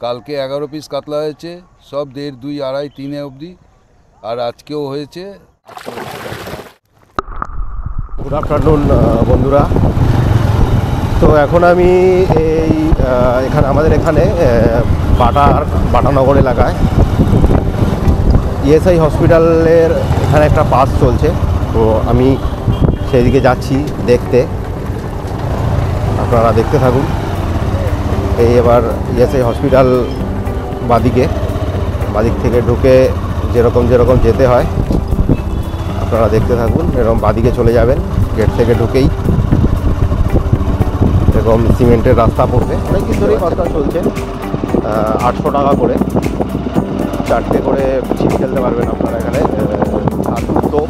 কালকে 11 পিস কাতলা হয়েছে, সব 1.5, 2, 2.5, 3 অবধি, আর আজকেও হয়েছে। গুড আফটারনুন বন্ধুরা। তো এখন আমি এই আমাদের এখানে বাটানগর এলাকায় ইএসআই হসপিটালের এখানে একটা পাস চলছে, তো আমি সেদিকে যাচ্ছি দেখতে। আপনারা দেখতে থাকুন। এই এবার ইএসআই হসপিটাল বাদিক থেকে ঢুকে যেরকম যেতে হয় আপনারা দেখতে থাকুন। এরকম বাদিকে চলে যাবেন, গেট থেকে ঢুকেই এরকম সিমেন্টের রাস্তা পড়বে। অনেকদিন ধরেই কাজটা চলছে। 800 টাকা করে 4টে করে ছিপ ফেলতে পারবেন আপনারা এখানে। ছাতুর টোপ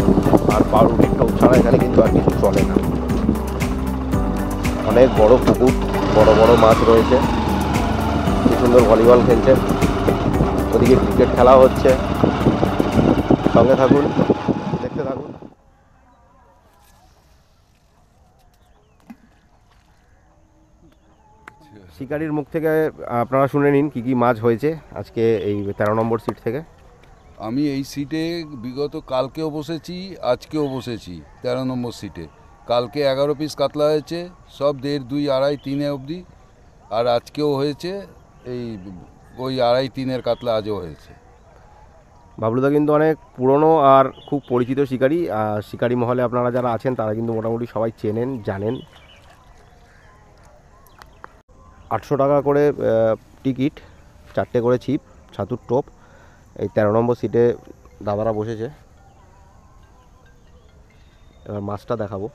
আর পাউরুটির টোপ ছাড়া এখানে কিন্তু আর কিছু চলে না। অনেক বড় পুকুর, বড় বড় মাছ রয়েছে। কি সুন্দর ভলিবল খেলছে, ওদিকে ক্রিকেট খেলা হচ্ছে। সঙ্গে থাকুন, দেখতে থাকুন। শিকারির মুখ থেকে আপনারা শুনে নিন কী কী মাছ হয়েছে আজকে এই 13 নম্বর সিট থেকে। আমি এই সিটে বিগত কালকেও বসেছি, আজকেও বসেছি 13 নম্বর সিটে। কালকে 11 পিস কাতলা হয়েছে, সব 1.5, 2, 2.5, 3 অবধি, আর আজকেও হয়েছে এই ওই 2.5, 3 কাতলা আজও হয়েছে। বাবলুদা কিন্তু অনেক পুরনো আর খুব পরিচিত শিকারি। শিকারি মহলে আপনারা যারা আছেন তারা কিন্তু মোটামুটি সবাই চেনেন, জানেন। 800 টাকা করে টিকিট, 4টে করে ছিপ, ছাতুর টোপ। এই 13 নম্বর সিটে দাদারা বসেছে। এবার মাছটা দেখাবো।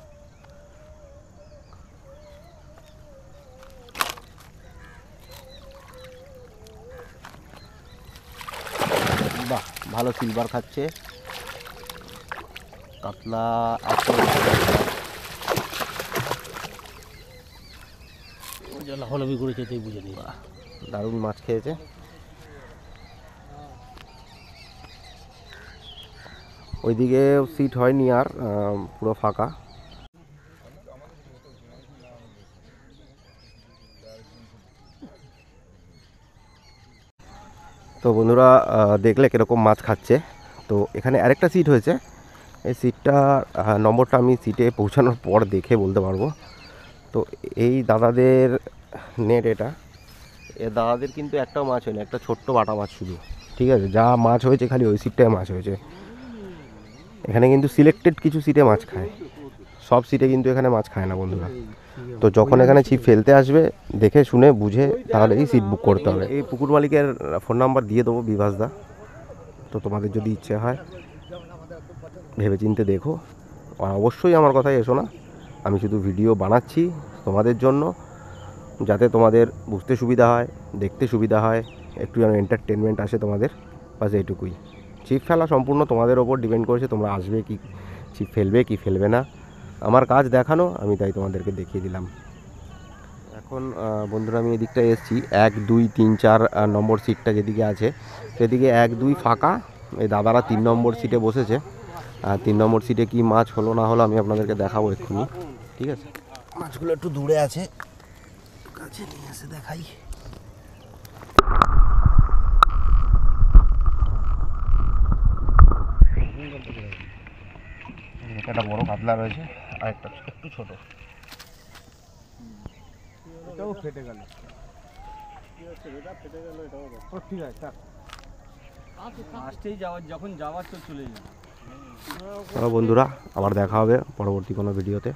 বাহ, ভালো সিলভার খাচ্ছে কাতলা। লাফালাফি করেছে তুই বুঝে নিস। দারুণ মাছ খেয়েছে। ওইদিকে সিট হয়নি আর, পুরো ফাঁকা। তো বন্ধুরা দেখলে কীরকম মাছ খাচ্ছে। তো এখানে আরেকটা সিট হয়েছে। এই সিটটা নম্বরটা আমি সিটে পৌঁছানোর পর দেখে বলতে পারবো। তো এই দাদাদের নেট এটা, এ দাদাদের কিন্তু একটাও মাছ হয়নি, একটা ছোট্ট বাটা মাছ শুধু। ঠিক আছে, যা মাছ হয়েছে খালি ওই সিটটায় মাছ হয়েছে। এখানে কিন্তু সিলেক্টেড কিছু সিটে মাছ খায়, সব সিটে কিন্তু এখানে মাছ খায় না বন্ধুরা। তো যখন এখানে ছিপ ফেলতে আসবে দেখে শুনে বুঝে তাহলেই সিট বুক করতে হবে। এই পুকুর মালিকের ফোন নাম্বার দিয়ে দেবো, বিভাসদা। তো তোমাদের যদি ইচ্ছে হয় ভেবেচিন্তে দেখো, আর অবশ্যই আমার কথায় এসো না। আমি শুধু ভিডিও বানাচ্ছি তোমাদের জন্য, যাতে তোমাদের বুঝতে সুবিধা হয়, দেখতে সুবিধা হয়, একটু যেন এন্টারটেনমেন্ট আসে তোমাদের, বাস এইটুকুই। ছিপ ফেলা সম্পূর্ণ তোমাদের ওপর ডিপেন্ড করেছে, তোমরা আসবে কি ছিপ ফেলবে কি ফেলবে না। আমার কাজ দেখানো, আমি তাই তোমাদেরকে দেখিয়ে দিলাম। এখন বন্ধুরা আমি এদিকটায় এসেছি, 1, 2, 3, 4 নম্বর সিটটা যেদিকে আছে সেদিকে 1, 2 ফাঁকা। এই দাদারা 3 নম্বর সিটে বসেছে। আর 3 নম্বর সিটে কি মাছ হলো না হলো আমি আপনাদেরকে দেখাবো এক্ষুনি। ঠিক আছে, মাছগুলো একটু দূরে আছে, কাছে নিয়ে এসে দেখাই। একটা বড় কাতলা রয়েছে আর একটা একটু ছোট। এটাও ফেটে গেল। ঠিক আছে, আসতেই যাওয়ার, যখন যাওয়ার তো চলে যাবে। বন্ধুরা আবার দেখা হবে পরবর্তী কোনো ভিডিওতে।